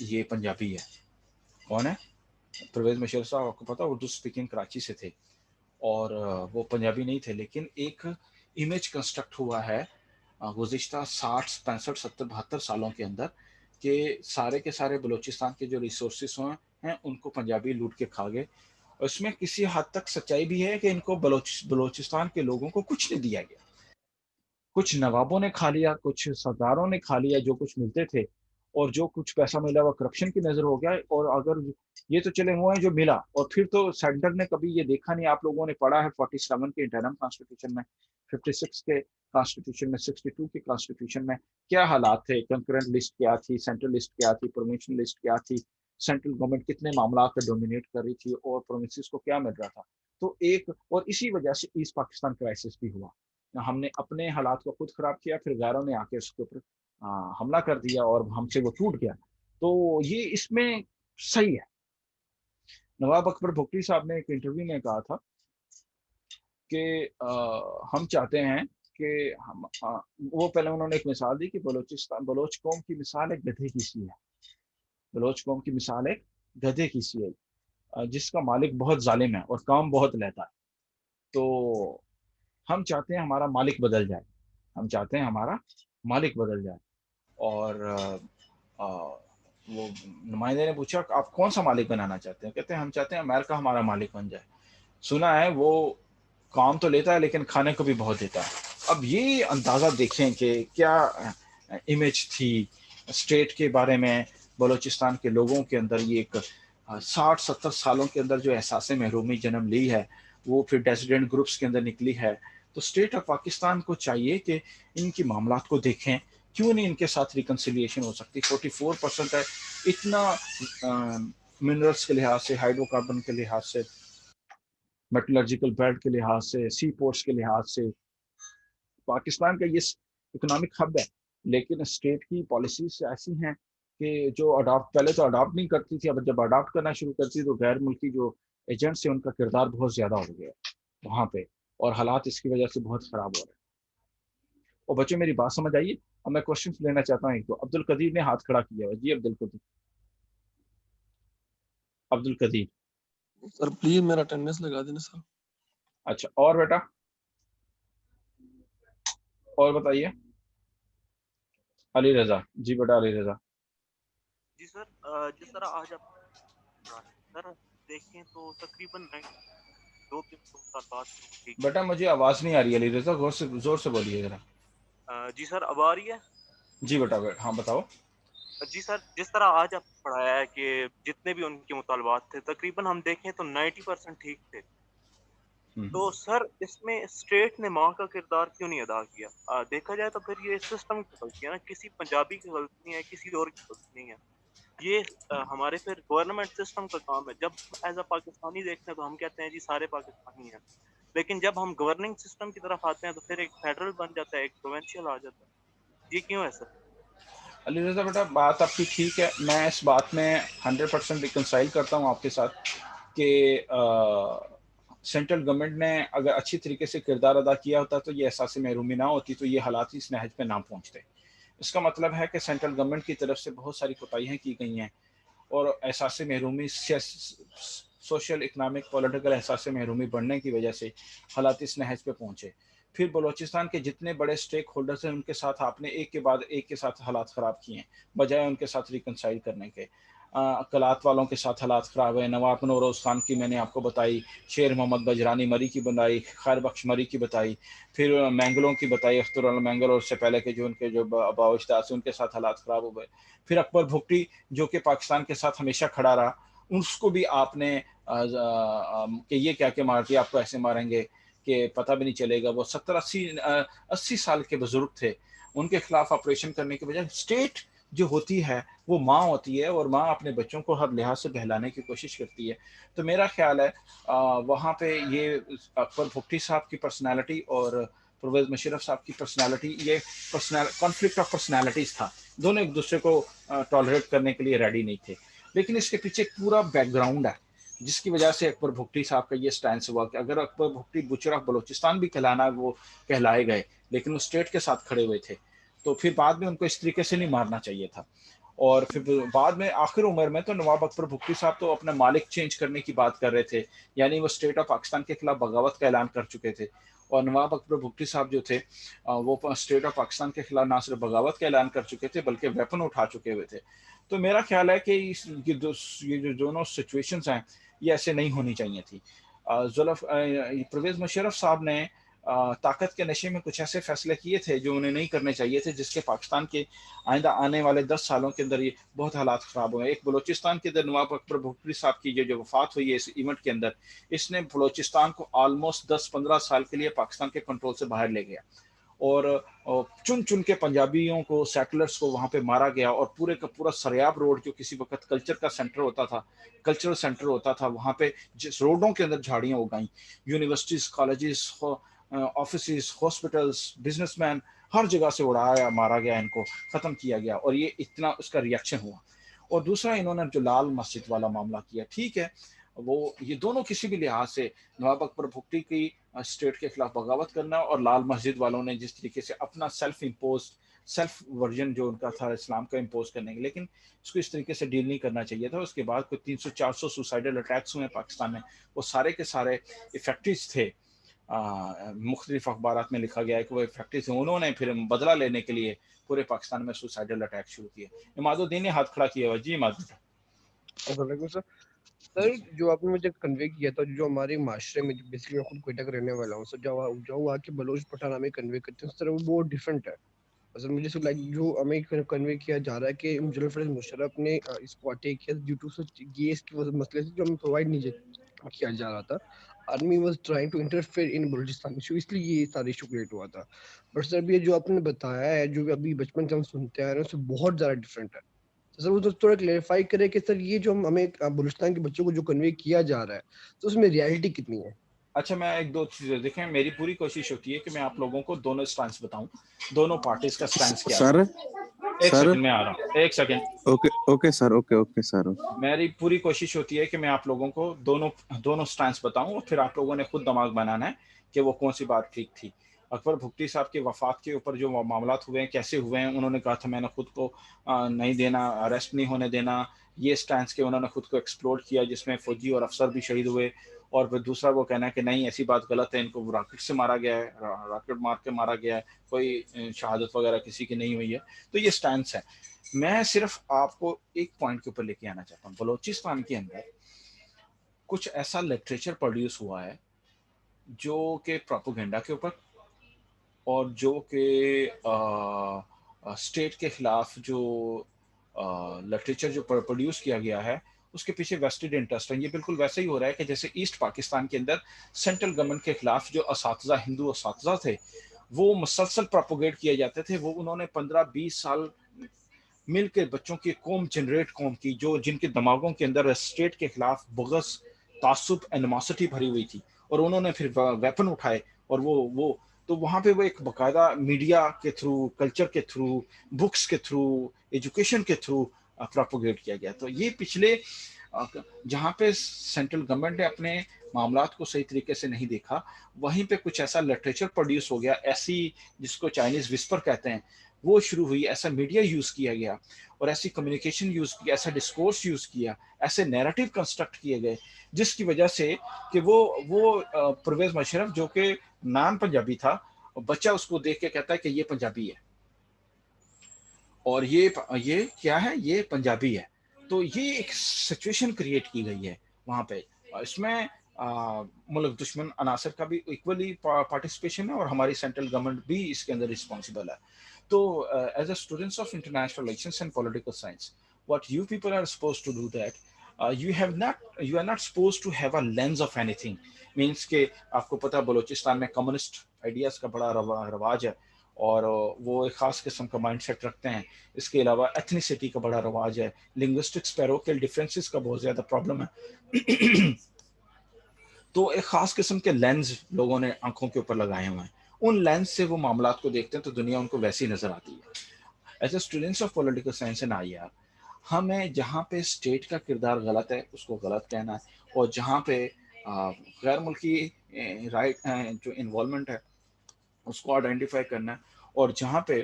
یہ پنجابی ہے. کون ہے؟ پرویز مشرف صاحب, آپ کو پتا اردو اسپیکنگ کراچی سے تھے, اور وہ پنجابی نہیں تھے, لیکن ایک امیج کنسٹرکٹ ہوا ہے گزشتہ 60 65 70 72 سالوں کے اندر کہ سارے کے سارے بلوچستان کے جو ریسورسز ہیں ان کو پنجابی لوٹ کے کھا گئے. اور اس میں کسی حد تک سچائی بھی ہے کہ ان کو بلوچستان کے لوگوں کو کچھ نہیں دیا گیا. کچھ نوابوں نے کھا لیا, کچھ سرداروں نے کھا لیا جو کچھ ملتے تھے, اور جو کچھ پیسہ ملا وہ کرپشن کی نظر ہو گیا. اور اگر یہ تو چلے ہوئے ہیں جو ملا, اور پھر تو سینٹر نے کبھی یہ دیکھا نہیں. آپ لوگوں نے پڑھا ہے 47 کے انٹرم کانسٹیٹیوشن میں, 56 کے کانسٹیٹیوشن میں, 62 کے کانسٹیٹیوشن میں کیا حالات تھے, کنکرنٹ لسٹ کیا تھی, سینٹرل لسٹ کیا تھی, پروونشنل لسٹ کیا تھی, سینٹرل گورنمنٹ کتنے معاملات پہ ڈومینیٹ کر رہی تھی, اور پروونسز کو کیا مل رہا تھا. تو ایک اور اسی وجہ سے ایسٹ پاکستان کرائسس بھی ہوا. ہم نے اپنے حالات کو خود خراب کیا, پھر غیروں نے آ کے اس کے اوپر حملہ کر دیا اور ہم سے وہ ٹوٹ گیا. تو یہ اس میں صحیح ہے. نواب اکبر بھٹی صاحب نے ایک انٹرویو میں کہا تھا کہ ہم چاہتے ہیں کہ وہ پہلے انہوں نے ایک مثال دی کہ بلوچ قوم کی مثال ایک گدھے کی سی ہے. بلوچ قوم کی مثال ایک گدھے کی سی ہے جس کا مالک بہت ظالم ہے اور کام بہت لیتا ہے. تو ہم چاہتے ہیں ہمارا مالک بدل جائے, ہم چاہتے ہیں ہمارا مالک بدل جائے. اور وہ نمائندے نے پوچھا آپ کون سا مالک بنانا چاہتے ہیں؟ کہتے ہیں ہم چاہتے ہیں امریکہ ہمارا مالک بن جائے. سنا ہے وہ کام تو لیتا ہے لیکن کھانے کو بھی بہت دیتا ہے. اب یہ اندازہ دیکھیں کہ کیا امیج تھی اسٹیٹ کے بارے میں بلوچستان کے لوگوں کے اندر. یہ ایک 60-70 سالوں کے اندر جو احساس محرومی جنم لی ہے وہ پھر ڈیسیڈنٹ گروپس کے اندر نکلی ہے. تو اسٹیٹ آف پاکستان کو چاہیے کہ ان کی معاملات کو دیکھیں, کیوں نہیں ان کے ساتھ ریکنسیلیشن ہو سکتی. 44% ہے, اتنا منرلس کے لحاظ سے, ہائیڈرو کاربن کے لحاظ سے, میٹلرجیکل بیلٹ کے لحاظ سے, سی پورٹس کے لحاظ سے پاکستان کا یہ اکنامک ہب ہے. لیکن اسٹیٹ کی پالیسیز ایسی ہیں کہ جو پہلے تو اڈاپٹ نہیں کرتی تھی, اب جب اڈاپٹ کرنا شروع کرتی تو غیر ملکی جو ایجنٹس ہیں ان کا کردار بہت زیادہ ہو گیا وہاں پہ, اور حالات اس کی وجہ سے بہت خراب ہو رہے ہیں. اور بچے میری بات سمجھ آئیے. اب میں کوشچنس لینا چاہتا ہوں. ایک تو عبد القدیر نے ہاتھ کھڑا کیا ہے. جی عبد القدیر
سر پلیز میرا اٹینڈنس لگا دینا سر.
اچھا, اور بیٹا اور بتائیے. علی رضا. جی بیٹا علی رضا.
جی سر, جس طرح آج آپ سر دیکھیں تو تقریباً 2 بات.
بیٹا مجھے آواز نہیں آ رہی ہے علی رضا, زور سے بولیے ذرا.
جی سر اب آ رہی ہے؟
جی بیٹا ہاں بتاؤ.
جی سر, جس طرح آج آپ پڑھایا ہے کہ جتنے بھی ان کے مطالبات تھے تقریباً ہم دیکھیں تو 90% ٹھیک تھے. تو سر اس میں اسٹیٹ نے ماں کا کردار کیوں نہیں ادا کیا؟ دیکھا جائے تو پھر یہ سسٹم کی غلطی ہے نا, کسی پنجابی کی غلطی نہیں ہے, کسی اور کی غلطی نہیں ہے. یہ ہمارے پھر گورنمنٹ سسٹم کا کام ہے. جب ایز اے پاکستانی دیکھتے ہیں تو ہم کہتے ہیں جی سارے پاکستانی ہیں, لیکن جب ہم گورننگ سسٹم کی طرف آتے ہیں تو پھر ایک فیڈرل بن جاتا ہے, ایک پروونشل آ جاتا ہے. یہ کیوں ہے سر؟
علی رضا بیٹا بات آپ کی ٹھیک ہے, میں اس بات میں 100% ریکنسائل کرتا ہوں آپ کے ساتھ کہ سینٹرل گورنمنٹ نے اگر اچھی طریقے سے کردار ادا کیا ہوتا تو یہ احساس محرومی نہ ہوتی, تو یہ حالات اس نہج پہ نہ پہنچتے. اس کا مطلب ہے کہ سینٹرل گورنمنٹ کی طرف سے بہت ساری کوتاہیاں کی گئی ہیں, اور احساس محرومی سوشل اکنامک پولیٹیکل احساس محرومی بڑھنے کی وجہ سے حالات اس نہج پہ پہنچے. پھر بلوچستان کے جتنے بڑے اسٹیک ہولڈرز ہیں ان کے ساتھ آپ نے ایک کے بعد ایک کے ساتھ حالات خراب کیے ہیں بجائے ان کے ساتھ ریکنسائل کرنے کے. کلات والوں کے ساتھ حالات خراب ہیں. نواب نوروز خان کی میں نے آپ کو بتائی, شیر محمد بجرانی مری کی بتائی, خیر بخش مری کی بتائی, پھر مینگلوں کی بتائی, اختر اللہ مینگل, اور اس سے پہلے کے جو ان کے جو آبا اجداد سے ان کے ساتھ حالات خراب ہو گئے. پھر اکبر بھٹی جو کہ پاکستان کے ساتھ ہمیشہ کھڑا رہا, اس کو بھی آپ نے کہ یہ کیا کہ مارتی آپ کو ایسے ماریں گے کہ پتہ بھی نہیں چلے گا. وہ 70-80 سال کے بزرگ تھے, ان کے خلاف آپریشن کرنے کے بجائے اسٹیٹ جو ہوتی ہے وہ ماں ہوتی ہے, اور ماں اپنے بچوں کو ہر لحاظ سے بہلانے کی کوشش کرتی ہے. تو میرا خیال ہے وہاں پہ یہ اکبر بھٹی صاحب کی پرسنالٹی اور پرویز مشرف صاحب کی پرسنالٹی, یہ کانفلکٹ آف پرسنالٹیز تھا. دونوں ایک دوسرے کو ٹالریٹ کرنے کے لیے ریڈی نہیں تھے. لیکن اس کے پیچھے ایک پورا بیک گراؤنڈ ہے جس کی وجہ سے اکبر بھگٹی صاحب کا یہ سٹینس ہوا کہ اگر اکبر بھگٹی بچرا بلوچستان بھی کہلانا وہ کہلائے گئے لیکن وہ اسٹیٹ کے ساتھ کھڑے ہوئے تھے، تو پھر بعد میں ان کو اس طریقے سے نہیں مارنا چاہیے تھا. اور پھر بعد میں آخر عمر میں تو نواب اکبر بھگٹی صاحب تو اپنا مالک چینج کرنے کی بات کر رہے تھے، یعنی وہ اسٹیٹ آف پاکستان کے خلاف بغاوت کا اعلان کر چکے تھے. اور نواب اکبر بھگٹی صاحب جو تھے وہ اسٹیٹ آف پاکستان کے خلاف نہ صرف بغاوت کا اعلان کر چکے تھے بلکہ ویپن اٹھا چکے ہوئے تھے. تو میرا خیال ہے کہ یہ جو دونوں سچویشنز ہیں یہ ایسے نہیں ہونی چاہیے تھی. پرویز مشرف صاحب نے طاقت کے نشے میں کچھ ایسے فیصلے کیے تھے جو انہیں نہیں کرنے چاہیے تھے، جس کے پاکستان کے آئندہ آنے والے 10 سالوں کے اندر یہ بہت حالات خراب ہوئے. ایک بلوچستان کے اندر نواب اکبر بھگٹی صاحب کی جو وفات ہوئی ہے اس ایونٹ کے اندر، اس نے بلوچستان کو آلموسٹ 10-15 سال کے لیے پاکستان کے کنٹرول سے باہر لے گیا، اور چن کے پنجابیوں کو، سیٹلرز کو وہاں پہ مارا گیا. اور پورے کا پورا سریاب روڈ جو کسی وقت کلچر کا سینٹر ہوتا تھا، کلچرل سینٹر ہوتا تھا، وہاں پہ جس روڈوں کے اندر جھاڑیاں اگائیں. Universities, colleges, offices, hospitals, business man, ہر جگہ سے اڑایا مارا گیا، ان کو ختم کیا گیا. اور یہ اتنا اس کا ریئیکشن ہوا. اور دوسرا انہوں نے جو لال مسجد والا معاملہ کیا، ٹھیک ہے، وہ یہ دونوں کسی بھی لحاظ سے نواب اکبر بھگٹی کی اسٹیٹ کے خلاف بغاوت کرنا اور لال مسجد والوں نے جس طریقے سے اپنا سیلف ورژن جو ان کا تھا اسلام کا امپوز کرنے کے، لیکن اس کو اس طریقے سے ڈیل نہیں کرنا چاہیے تھا. اس کے بعد کوئی 300-400 سوسائڈل اٹیکس ہوئے پاکستان میں، وہ سارے کے سارے افیکٹس تھے. مختلف اخبارات میں لکھا گیا ہے کہ وہ افیکٹس ہیں. انہوں نے پھر بدلہ لینے کے لیے پورے پاکستان میں سوسائڈل اٹیک شروع کیے. اماد الدین نے ہاتھ کھڑا کیا ہوا. جی اماد الدین.
السلام علیکم سر. سر جو آپ نے مجھے کنوے کیا تھا، جو ہمارے معاشرے میں بیسکلی میں خود کوئٹہ کا رہنے والا ہوں سر، جو وہاں کے بلوچ پٹھان ہمیں کنوے کرتے ہیں سر، وہ بہت ڈفرینٹ ہے. سر مجھے سر لائک جو ہمیں کنوے کیا جا رہا ہے کہ جنرل فیض مشرف نے اس کو اٹیک کیا ڈیو ٹو سچ گیس کے مسئلے سے جو ہمیں پرووائڈ نہیں کیا جا رہا تھا. Army was trying to interfere in Balochistan issue, اس لیے یہ سارا ایشو کریٹ ہوا تھا. بٹ سر یہ جو آپ نے بتایا ہے، جو ابھی بچپن سے ہم سنتے آ رہے ہیں، اس سے بہت زیادہ ڈفرینٹ ہے. سر وہ تو تھوڑا کلیریفائی کرے کہ سر یہ جو ہمیں بلوچستان کے بچوں کو جو کنوے کیا جا رہا ہے تو اس میں ریالٹی کتنی ہے؟
اچھا، میں ایک دو چیزیں دیکھیں، میری پوری کوشش ہوتی ہے کہ میں آپ لوگوں کو دونوں سٹانس بتاؤں، دونوں پارٹیز کا سٹانس کیا ہے. ایک سیکنڈ میں آ رہا ہوں، ایک سیکنڈ.
Okay sir.
میری پوری کوشش ہوتی ہے کہ میں آپ لوگوں کو دونوں سٹانس بتاؤں، اور پھر آپ لوگوں نے خود دماغ بنانا ہے کہ وہ کون سی بات ٹھیک تھی. اکبر بھگٹی صاحب کی وفات کے اوپر جو معاملات ہوئے ہیں، کیسے ہوئے ہیں، انہوں نے کہا تھا میں نے خود کو نہیں دینا، اریسٹ نہیں ہونے دینا. یہ سٹانس کے انہوں نے خود کو ایکسپلور کیا، جس میں فوجی اور افسر بھی شہید ہوئے. اور پھر دوسرا وہ کہنا ہے کہ نہیں ایسی بات غلط ہے، ان کو راکٹ سے مارا گیا ہے، راکٹ مار کے مارا گیا ہے، کوئی شہادت وغیرہ کسی کی نہیں ہوئی ہے. تو یہ سٹانس ہے. میں صرف آپ کو ایک پوائنٹ کے اوپر لے کے آنا چاہتا ہوں. بلوچستان کے اندر کچھ ایسا لٹریچر پروڈیوس ہوا ہے جو کہ پروپیگنڈا کے اوپر، اور جو کہ اسٹیٹ کے خلاف جو لٹریچر جو پروڈیوس کیا گیا ہے اس کے پیچھے ویسٹڈ انٹرسٹ ہے. یہ بالکل ویسے ہی ہو رہا ہے کہ جیسے ایسٹ پاکستان کے اندر سینٹرل گورنمنٹ کے خلاف جو اساتذہ، ہندو اساتذہ تھے، وہ مسلسل پروپوگیٹ کیے جاتے تھے. وہ انہوں نے 15-20 سال مل کے بچوں کی قوم کی، جن کے دماغوں کے اندر اسٹیٹ کے خلاف بغض، تعصب، اینیموسٹی بھری ہوئی تھی، اور انہوں نے پھر ویپن اٹھائے. اور وہ تو وہاں پہ وہ ایک باقاعدہ میڈیا کے تھرو، کلچر کے تھرو، بکس کے تھرو، ایجوکیشن کے تھرو پروپوگیٹ کیا گیا. تو یہ پچھلے جہاں پہ سینٹرل گورنمنٹ نے اپنے معاملات کو صحیح طریقے سے نہیں دیکھا، وہیں پہ کچھ ایسا لٹریچر پروڈیوس ہو گیا، ایسی جس کو چائنیز وسپر کہتے ہیں، وہ شروع ہوئی. ایسا میڈیا یوز کیا گیا، اور ایسی کمیونیکیشن یوز کیا، ایسا ڈسکورس یوز کیا، ایسے نیریٹو کنسٹرکٹ کیے گئے، جس کی وجہ سے کہ وہ پرویز مشرف جو کہ نان پنجابی تھا، بچہ اس کو دیکھ کے کہتا ہے کہ یہ پنجابی ہے، اور یہ کیا ہے، یہ پنجابی ہے. تو یہ ایک سچویشن کریٹ کی گئی ہے وہاں پہ. اس میں ملک دشمن عناصر کا بھی ایکولی پارٹیسپیشن ہے، اور ہماری سینٹرل گورنمنٹ بھی اس کے اندر رسپانسبل ہے. تو as a students of international relations and political science, what you people are supposed to do that, you are not supposed to have a lens of anything. means کہ آپ کو پتہ بلوچستان میں communist ideas کا بڑا رواج ہے، اور وہ ایک خاص قسم کا مائنڈ سیٹ رکھتے ہیں. اس کے علاوہ ایتھنیسٹی کا بڑا رواج ہے، لنگوسٹکس، پیروکل ڈفرینسز کا بہت زیادہ پرابلم ہے. تو ایک خاص قسم کے لینز لوگوں نے آنکھوں کے اوپر لگائے ہوئے ہیں، ان لینز سے وہ معاملات کو دیکھتے ہیں تو دنیا ان کو ویسی نظر آتی ہے. As a students of political science and IR، ہمیں جہاں پہ اسٹیٹ کا کردار غلط ہے اس کو غلط کہنا ہے، اور جہاں پہ غیر ملکی رائٹ جو انوالومنٹ ہے اس کو آئیڈینٹیفائی کرنا ہے، اور جہاں پہ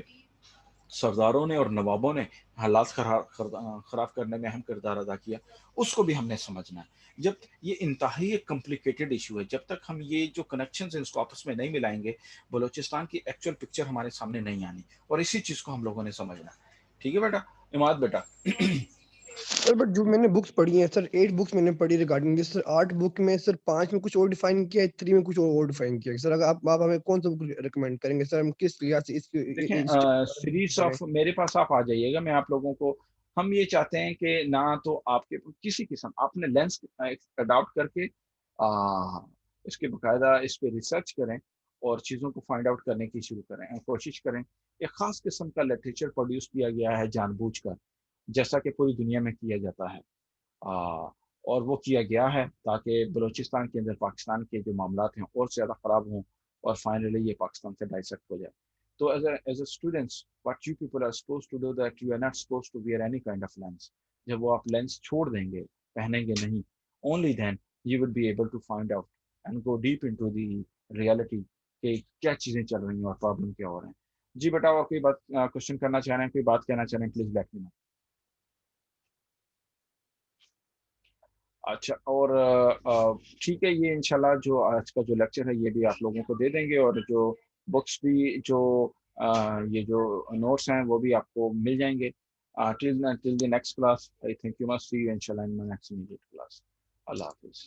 سرداروں نے اور نوابوں نے حالات خراب کرنے میں اہم کردار ادا کیا اس کو بھی ہم نے سمجھنا ہے۔ جب یہ انتہائی ایک کمپلیکیٹڈ ایشو ہے، جب تک ہم یہ جو کنیکشنز ہیں اس کو آپس میں نہیں ملائیں گے بلوچستان کی ایکچوئل پکچر ہمارے سامنے نہیں آنی، اور اسی چیز کو ہم لوگوں نے سمجھنا ہے۔ ٹھیک ہے بیٹا اماد بیٹا؟
سر بٹ جو میں نے بکس پڑھی ہیں سر 8 بکس میں نے پڑھی ریگارڈنگ دس سر، 8 بک میں سر 5 میں کچھ اور ڈیفائن کیا ہے، 3 میں کچھ اور ڈیفائن کیا ہے سر۔ اگر آپ ہمیں کون سا بک ریکمینڈ کریں گے سر؟ ہم کس لحاظ سے اس
دیکھیں سیریز آف میرے پاس آپ آ جائیے گا، میں آپ لوگوں کو، ہم یہ چاہتے ہیں کہ نہ تو آپ کے کسی قسم آپ نے لینس اڈاپٹ کر کے اس کے باقاعدہ اس پہ ریسرچ کریں اور چیزوں کو فائنڈ آؤٹ کرنے کی شروع کریں، کوشش کریں۔ ایک خاص قسم کا لٹریچر پروڈیوس کیا گیا ہے جان بوجھ کر، جیسا کہ پوری دنیا میں کیا جاتا ہے، اور وہ کیا گیا ہے تاکہ بلوچستان کے اندر پاکستان کے جو معاملات ہیں اور زیادہ خراب ہوں، اور فائنلی یہ پاکستان سے ڈائسیکٹ ہو جائے۔ تو as a students, what you people are supposed to do that you are not supposed to wear any kind of lens. جب وہ آپ لینس چھوڑ دیں گے، پہنیں گے نہیں، only then you will be able to find out and go deep into the reality کہ کیا چیزیں چل رہی ہیں اور پرابلم کیا ہو رہے ہیں۔ جی بیٹا آپ کوئی بات کوشچن کرنا چاہ رہے ہیں، کوئی بات کہنا چاہ رہے ہیں، پلیز لیٹ می نو۔ اچھا، اور ٹھیک ہے، یہ انشاءاللہ جو آج کا جو لیکچر ہے یہ بھی آپ لوگوں کو دے دیں گے، اور جو بکس بھی جو یہ جو نوٹس ہیں وہ بھی آپ کو مل جائیں گے till the next class. I think you must see you inshallah in my next immediate class. اللہ حافظ۔